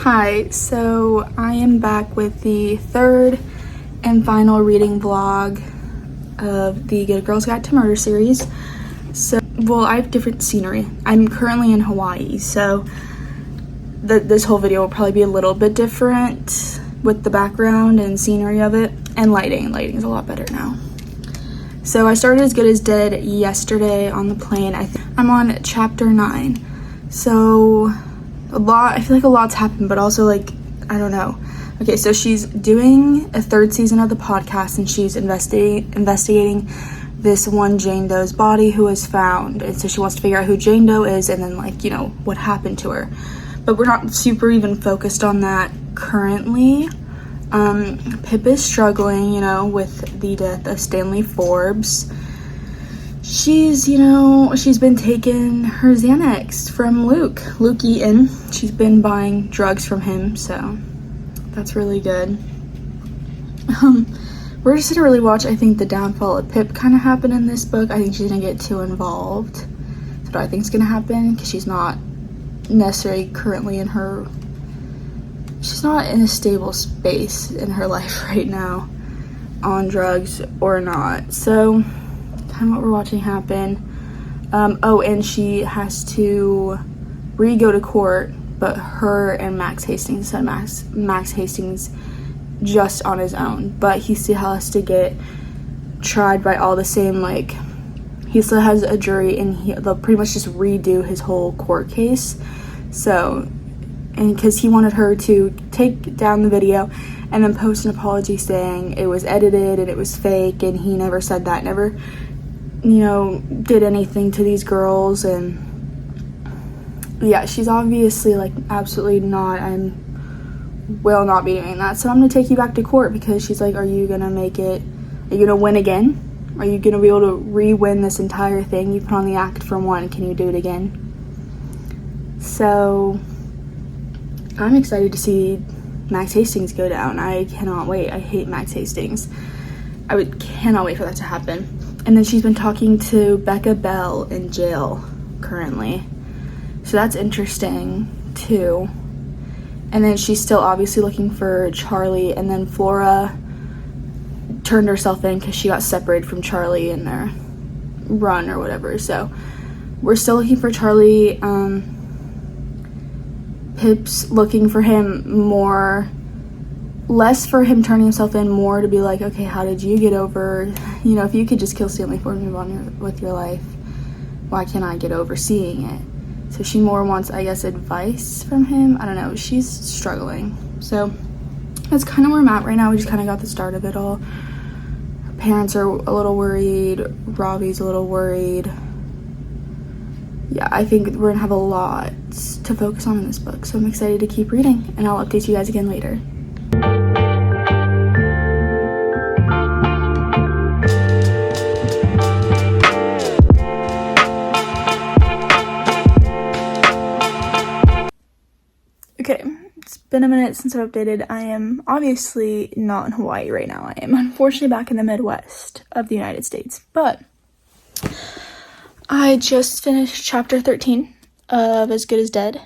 Hi, so I am back with the third and final reading vlog of the Good Girls Guide to Murder series. I have different scenery. I'm currently in Hawaii, so this whole video will probably be a little bit different with the background and scenery of it, and lighting. Lighting is a lot better now. So I started As Good as Dead yesterday on the plane. I'm on chapter 9. So I feel like a lot's happened, but also I don't know. Okay, so she's doing a third season of the podcast, and she's investigating this one Jane Doe's body who was found. And so she wants to figure out who Jane Doe is and then what happened to her. But we're not super even focused on that currently. Pip is struggling, with the death of Stanley Forbes. She's been taking her Xanax from Luke Eaton. She's been buying drugs from him, so that's really good. We're just gonna really watch, I think, the downfall of Pip kind of happen in this book. I think she's gonna get too involved. That's what I think is gonna happen, because she's not necessarily currently she's not in a stable space in her life right now, on drugs or not. So kind of what we're watching happen. And she has to go to court, but her and Max Hastings, Max Hastings just on his own, but he still has to get tried by all the same, he still has a jury, and they'll pretty much just redo his whole court case. So, and because he wanted her to take down the video and then post an apology saying it was edited and it was fake, and he never said that, never did anything to these girls. And yeah, she's obviously absolutely not, will not be doing that. So I'm gonna take you back to court, because she's like, are you gonna make it? Are you gonna win again? Are you gonna be able to re-win this entire thing? You put on the act from 1, can you do it again? So I'm excited to see Max Hastings go down. I cannot wait. I hate Max Hastings. Cannot wait for that to happen. And then she's been talking to Becca Bell in jail currently, so that's interesting too. And then she's still obviously looking for Charlie, and then Flora turned herself in because she got separated from Charlie in their run or whatever. So we're still looking for Charlie. Pip's looking for him less for him turning himself in, more to be like, okay, how did you get over, if you could just kill Stanley Ford and move on with your life, why can't I get over seeing it? So she more wants, I guess, advice from him. I don't know. She's struggling. So that's kind of where I'm at right now. We just kind of got the start of it all. Her parents are a little worried. Robbie's a little worried. Yeah, I think we're gonna have a lot to focus on in this book. So I'm excited to keep reading, and I'll update you guys again later. Okay, it's been a minute since I've updated. I am obviously not in Hawaii right now. I am unfortunately back in the Midwest of the United States, but I just finished chapter 13 of As Good as Dead.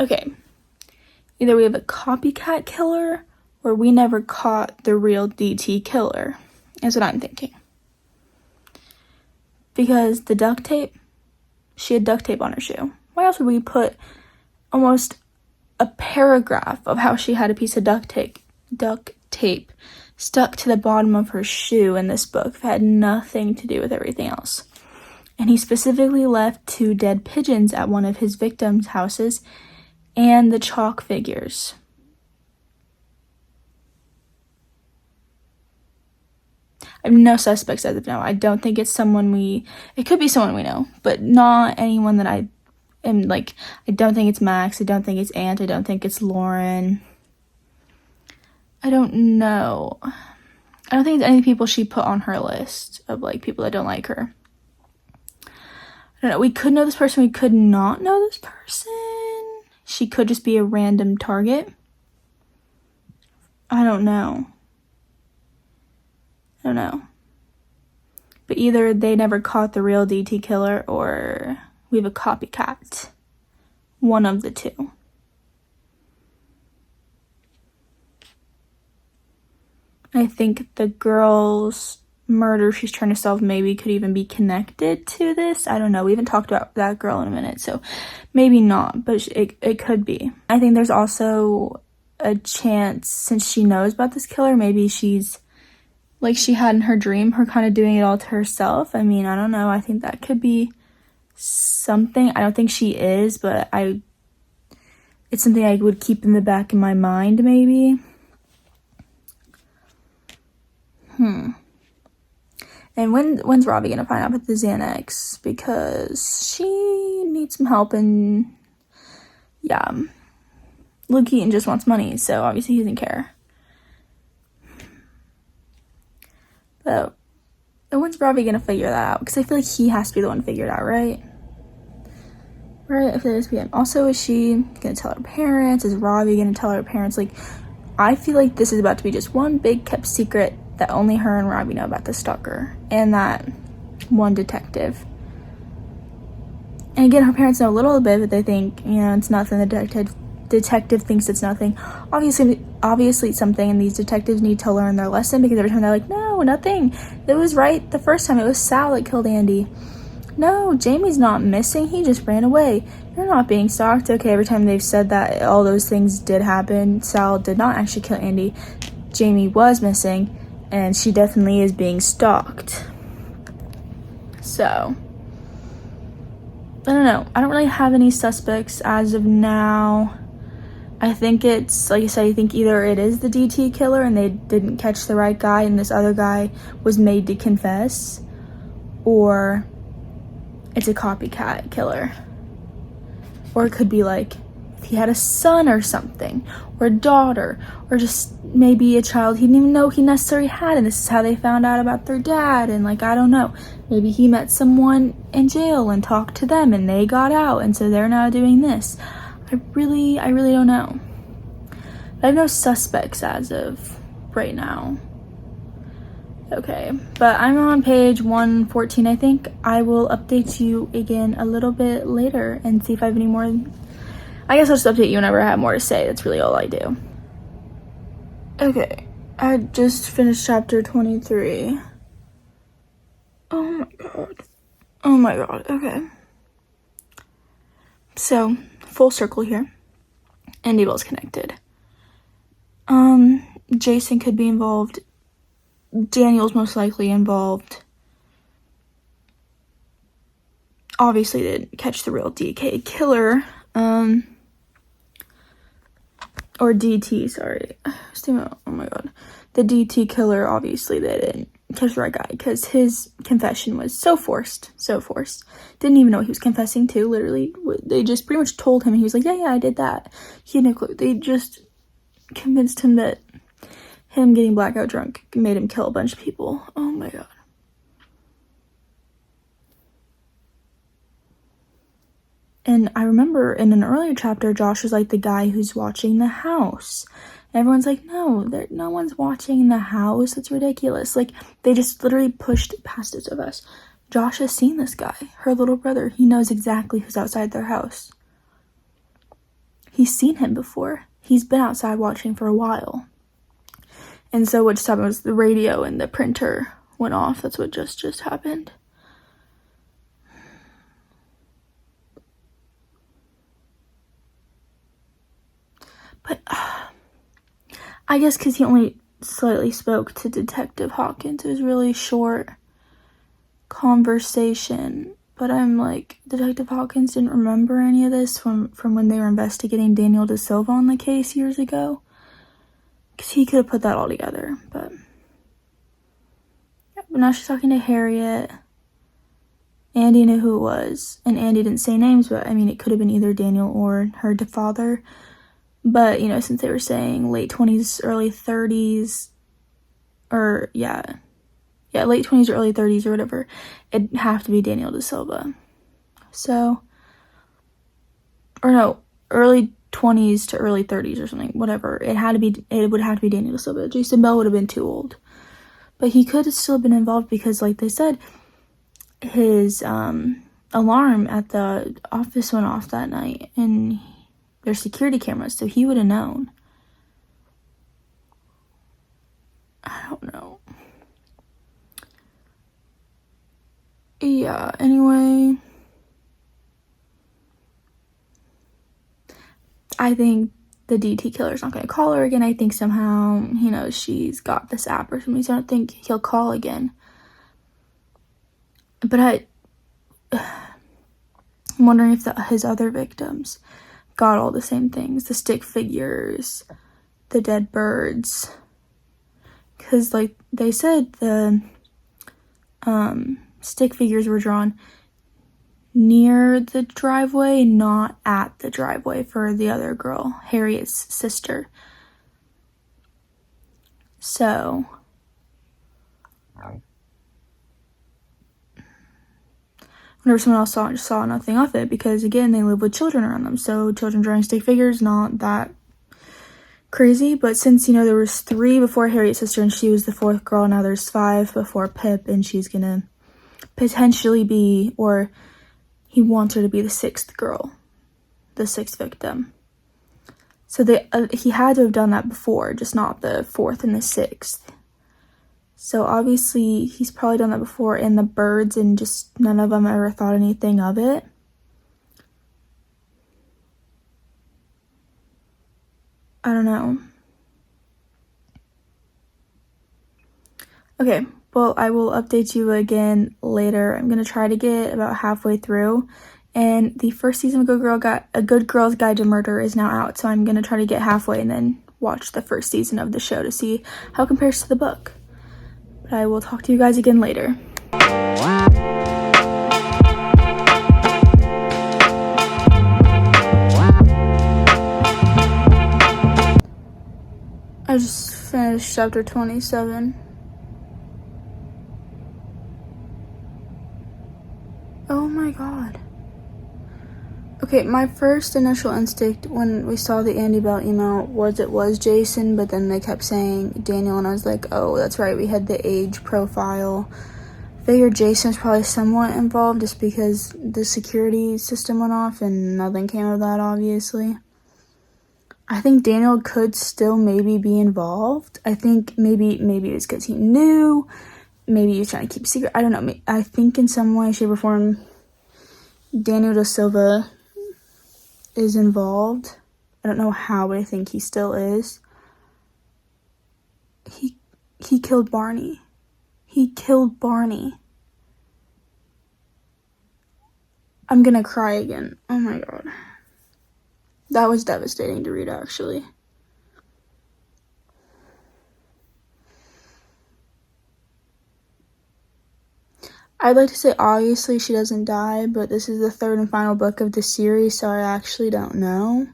Okay, either we have a copycat killer, or we never caught the real DT killer, is what I'm thinking. Because the duct tape, she had duct tape on her shoe. Why else would we put almost a paragraph of how she had a piece of duct tape stuck to the bottom of her shoe in this book that had nothing to do with everything else? And he specifically left 2 dead pigeons at one of his victims' houses and the chalk figures. I have no suspects as of now. I don't think it's it could be someone we know, but not anyone that I don't think it's Max, I don't think it's Aunt, I don't think it's Lauren. I don't know. I don't think it's any people she put on her list of people that don't like her. I don't know. We could know this person, we could not know this person. She could just be a random target. I don't know. But either they never caught the real DT killer, or we have a copycat. one of the two. I think the girl's murder she's trying to solve maybe could even be connected to this. I don't know. We haven't talked about that girl in a minute, so maybe not, but it could be. I think there's also a chance, since she knows about this killer, maybe she's, like she had in her dream, her kind of doing it all to herself. I mean, I don't know. I think that could be something. I don't think she is, but it's something I would keep in the back of my mind, maybe. And when's Robbie gonna find out about the Xanax? Because she needs some help, and yeah, Luke Keaton just wants money, so obviously he doesn't care. But when's Robbie gonna figure that out? Because I feel like he has to be the one to figure it out, right? Right, I feel like it has to be him. Also, is she gonna tell her parents? Is Robbie gonna tell her parents? Like, I feel like this is about to be just one big kept secret that only her and Robbie know about the stalker and that one detective. And again, her parents know a little bit, but they think, it's nothing. The detective thinks it's nothing. Obviously it's something, and these detectives need to learn their lesson, because every time they're like, no, nothing. It was right the first time. It was Sal that killed Andy. No, Jamie's not missing. He just ran away. You're not being stalked. Okay, every time they've said that, all those things did happen. Sal did not actually kill Andy. Jamie was missing, and she definitely is being stalked. So, I don't know. I don't really have any suspects as of now. I think it's, like I said, I think either it is the DT killer and they didn't catch the right guy and this other guy was made to confess, or it's a copycat killer. Or it could be like, if he had a son or something, or a daughter, or just maybe a child he didn't even know he necessarily had, and this is how they found out about their dad, and like, I don't know, maybe he met someone in jail and talked to them and they got out, and so they're now doing this. I really don't know. I have no suspects as of right now. Okay, but I'm on page 114, I think. I will update you again a little bit later and see if I have any more. I guess I'll just update you whenever I have more to say. That's really all I do. Okay, I just finished chapter 23. Oh my god, okay. So, full circle here. Andy Bell's connected. Jason could be involved. Daniel's most likely involved. Obviously didn't catch the real DK killer. Or DT, sorry. Oh my god. The DT killer, obviously they didn't catch the right guy, because his confession was so forced. Didn't even know what he was confessing to, literally. They just pretty much told him, and he was like, yeah, I did that. He had no clue. They just convinced him that him getting blackout drunk made him kill a bunch of people. Oh my god. And I remember in an earlier chapter, Josh was like the guy who's watching the house. And everyone's like, no one's watching the house. It's ridiculous. Like, they just literally pushed past it so fast. Josh has seen this guy, her little brother. He knows exactly who's outside their house. He's seen him before. He's been outside watching for a while. And so what just happened was the radio and the printer went off. That's what just happened. But I guess because he only slightly spoke to Detective Hawkins, it was really short conversation. But I'm like, Detective Hawkins didn't remember any of this from when they were investigating Daniel De Silva on the case years ago. Because he could have put that all together. But now she's talking to Harriet. Andy knew who it was. And Andy didn't say names, but I mean, it could have been either Daniel or her father. But, since they were saying late 20s, early 30s, or, late 20s or early 30s or whatever, it'd have to be Daniel De Silva. So, or no, early 20s to early 30s or something, whatever. It would have to be Daniel De Silva. Jason Bell would have been too old. But he could have still been involved because, like they said, his, alarm at the office went off that night, and there's security cameras, so he would have known. I don't know. Yeah, anyway, I think the DT killer's not gonna call her again. I think somehow he knows she's got this app or something, so I don't think he'll call again. But I'm wondering if his other victims got all the same things. The stick figures, the dead birds. Because, like, they said the stick figures were drawn near the driveway, not at the driveway for the other girl, Harriet's sister. So, whenever someone else saw nothing of it, because again, they live with children around them, so children drawing stick figures, not that crazy. But since, you know, there was 3 before Harriet's sister and she was the 4th girl, now there's 5 before Pip, and she's gonna potentially be, or he wants her to be, the 6th girl, the 6th victim. So he had to have done that before, just not the 4th and the 6th. So obviously he's probably done that before, and the birds, and just none of them ever thought anything of it. I don't know. Okay, well, I will update you again later. I'm gonna try to get about halfway through, and the first season of A Good Girl's Guide to Murder is now out, so I'm gonna try to get halfway and then watch the first season of the show to see how it compares to the book. But I will talk to you guys again later. I just finished chapter 27. Oh my god. Okay, my first initial instinct when we saw the Andy Bell email was it was Jason, but then they kept saying Daniel, and I was like, oh, that's right, we had the age profile. Figured Jason was probably somewhat involved just because the security system went off and nothing came of that, obviously. I think Daniel could still maybe be involved. I think maybe it's because he knew. Maybe he was trying to keep a secret. I don't know. I think in some way, shape, or form, Daniel Da Silva is involved. I don't know how, but I think he still is. He killed Barney. He killed Barney. I'm gonna cry again. Oh my god. That was devastating to read, actually. I'd like to say obviously she doesn't die, but this is the 3rd and final book of the series, so I actually don't know.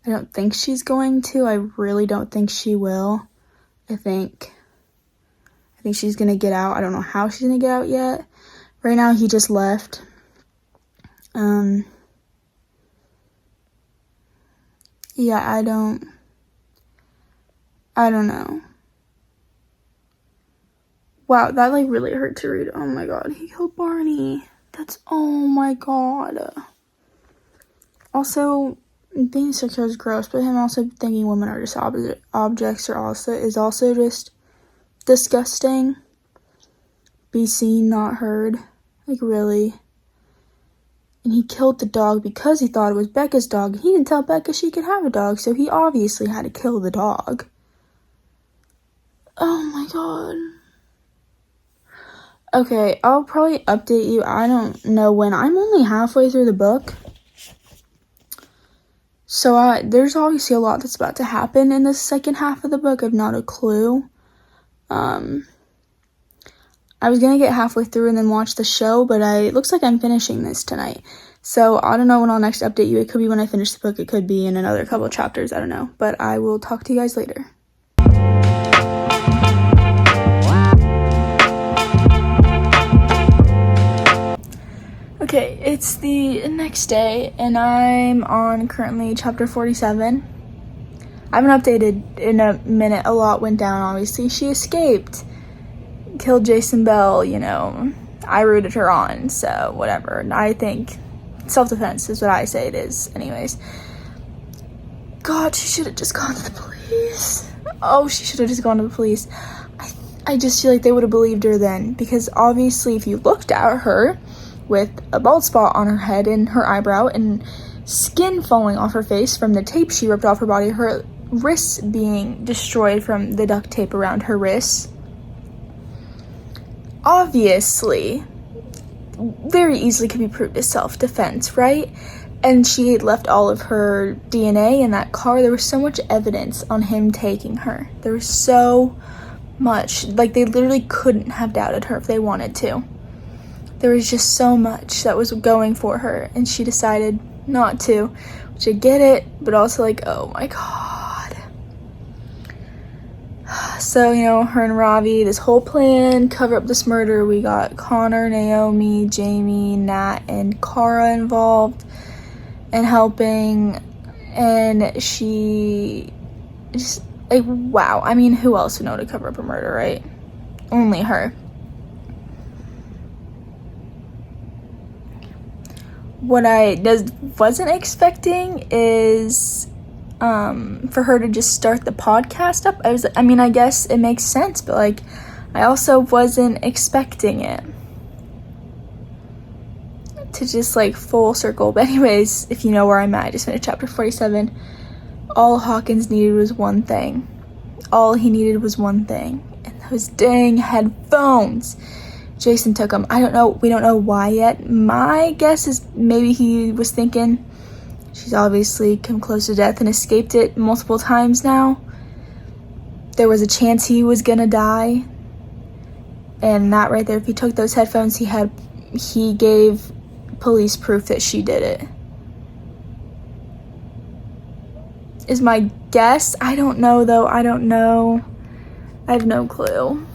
I don't think she's going to. I really don't think she will. I think she's gonna get out. I don't know how she's gonna get out yet. Right now, he just left. Yeah, I don't know. Wow, that, like, really hurt to read. Oh my god, he killed Barney. Oh my god. Also, being sexual is gross, but him also thinking women are just objects is also just disgusting. Be seen, not heard. Like, really. And he killed the dog because he thought it was Becca's dog. He didn't tell Becca she could have a dog, so he obviously had to kill the dog. Oh my god. Okay, I'll probably update you. I don't know when. I'm only halfway through the book. So there's obviously a lot that's about to happen in the second half of the book. I've not a clue. I was gonna get halfway through and then watch the show, but it looks like I'm finishing this tonight. So I don't know when I'll next update you. It could be when I finish the book. It could be in another couple of chapters. I don't know. But I will talk to you guys later. Okay, it's the next day, and I'm on currently chapter 47. I haven't updated in a minute. A lot went down, obviously. She escaped. Killed Jason Bell, I rooted her on, so whatever. And I think self-defense is what I say it is anyways. God, she should have just gone to the police. Oh, she should have just gone to the police. I just feel like they would have believed her then, because obviously if you looked at her with a bald spot on her head and her eyebrow and skin falling off her face from the tape she ripped off her body, her wrists being destroyed from the duct tape around her wrists, obviously very easily could be proved as self-defense, right? And she had left all of her DNA in that car. There was so much evidence on him taking her. There was so much. Like, they literally couldn't have doubted her if they wanted to. There was just so much that was going for her, and she decided not to, which I get it, but also like, oh my god. So, you know, her and Ravi, this whole plan, cover up this murder. We got Connor, Naomi, Jamie, Nat, and Kara involved and helping, and she just, like, wow. I mean, who else would know to cover up a murder, right? Only her. What I wasn't expecting is for her to just start the podcast up. I guess it makes sense, but like, I also wasn't expecting it to just like full circle. But anyways, if you know where I'm at, I just finished chapter 47. All Hawkins needed was one thing. All he needed was one thing, and those dang headphones. Jason took them. I don't know. We don't know why yet. My guess is maybe he was thinking, she's obviously come close to death and escaped it multiple times now. There was a chance he was gonna die. And that right there, if he took those headphones, he gave police proof that she did it. Is my guess. I don't know though. I don't know. I have no clue.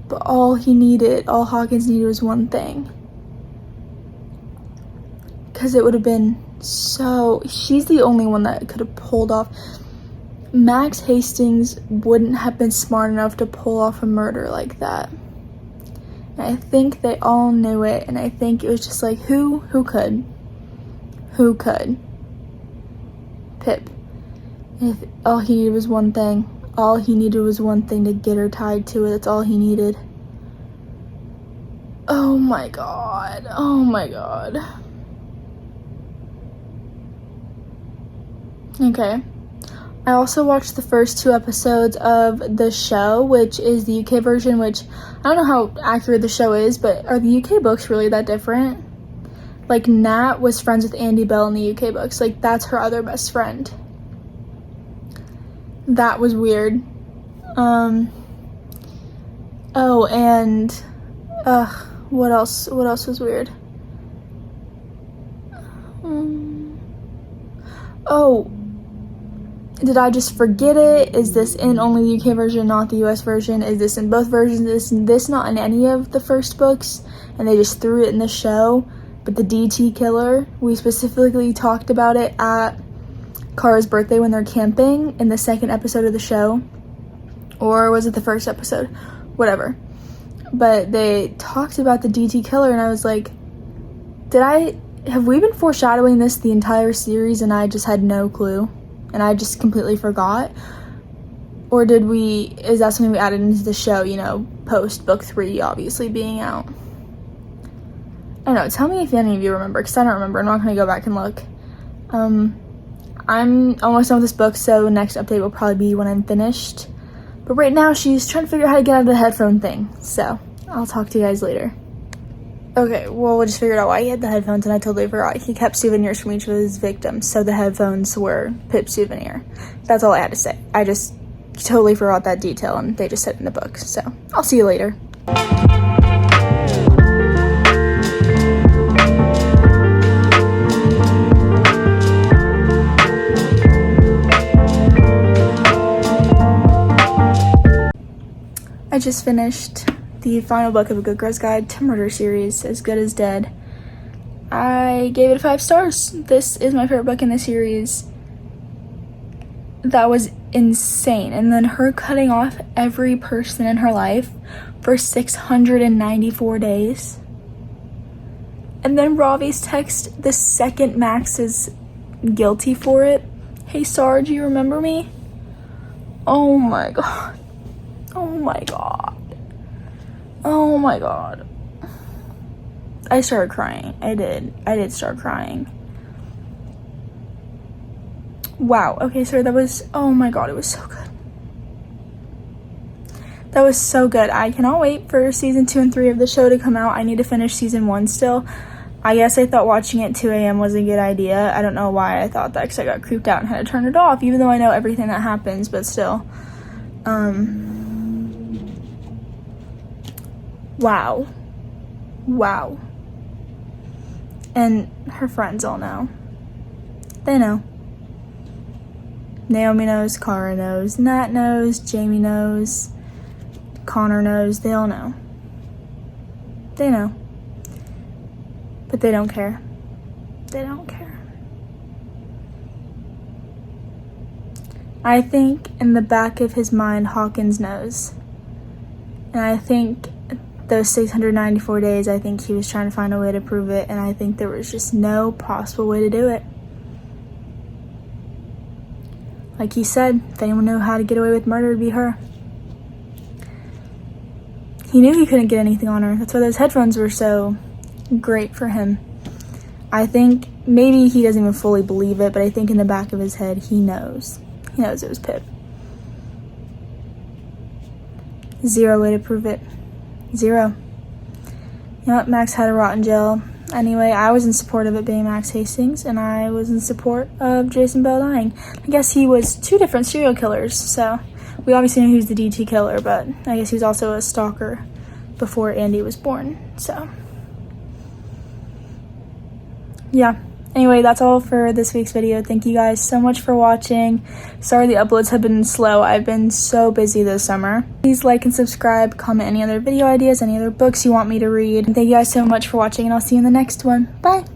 But all Hawkins needed was one thing. Because it would have been she's the only one that could have pulled off. Max Hastings wouldn't have been smart enough to pull off a murder like that. And I think they all knew it, and I think it was just like, who could? Who could? Pip. If all he needed was one thing. All he needed was one thing to get her tied to it. That's all he needed. Oh my god. Oh my god. Okay. I also watched the first 2 episodes of the show, which is the UK version, which I don't know how accurate the show is, but are the UK books really that different? Like, Nat was friends with Andy Bell in the UK books. Like, that's her other best friend. That was weird. Oh, and what else was weird? Oh, did I just forget it? Is this in only the UK version, not the US version? Is this in both versions? Is this not in any of the first books, and they just threw it in the show? But the DT killer, we specifically talked about it at Kara's birthday when they're camping in the second episode of the show. Or was it the first episode? Whatever. But they talked about the DT killer, and I was like, have we been foreshadowing this the entire series and I just had no clue? And I just completely forgot? Or is that something we added into the show, you know, post book 3 obviously being out? I don't know, tell me if any of you remember, because I don't remember. I'm not going to go back and look. I'm almost done with this book, so next update will probably be when I'm finished. But right now, she's trying to figure out how to get out of the headphone thing. So, I'll talk to you guys later. Okay, well, we just figured out why he had the headphones, and I totally forgot. He kept souvenirs from each of his victims, so the headphones were Pip's souvenir. That's all I had to say. I just totally forgot that detail, and they just said it in the book. So, I'll see you later. I just finished the final book of A Good Girl's Guide to Murder series, As Good as Dead. I gave it 5 stars. This is my favorite book in the series. That was insane. And then her cutting off every person in her life for 694 days. And then Ravi's text the second Max is guilty for it. Hey, Sarge, you remember me? Oh my god. Oh my god. Oh my god. I started crying. I did start crying. Wow. Okay, so that was, oh my god, it was so good. That was so good. I cannot wait for season 2 and 3 of the show to come out. I need to finish season 1 still. I guess I thought watching at 2 a.m. was a good idea. I don't know why I thought that, because I got creeped out and had to turn it off, even though I know everything that happens, but still. Wow. Wow. And her friends all know. They know. Naomi knows, Cara knows, Nat knows, Jamie knows, Connor knows, they all know. They know. But they don't care. They don't care. I think in the back of his mind, Hawkins knows. And I think those 694 days, I think he was trying to find a way to prove it, and I think there was just no possible way to do it. Like he said, if anyone knew how to get away with murder, it'd be her. He knew he couldn't get anything on her. That's why those headphones were so great for him. I think maybe he doesn't even fully believe it, but I think in the back of his head, he knows. He knows it was Pip. Zero way to prove it. Zero. You know what? Max had to rot in jail. Anyway, I was in support of it being Max Hastings, and I was in support of Jason Bell dying. I guess he was 2 different serial killers, so we obviously knew he was the DT killer, but I guess he was also a stalker before Andy was born, so. Yeah. Anyway, that's all for this week's video. Thank you guys so much for watching. Sorry the uploads have been slow. I've been so busy this summer. Please like and subscribe, comment any other video ideas, any other books you want me to read. And thank you guys so much for watching, and I'll see you in the next one. Bye!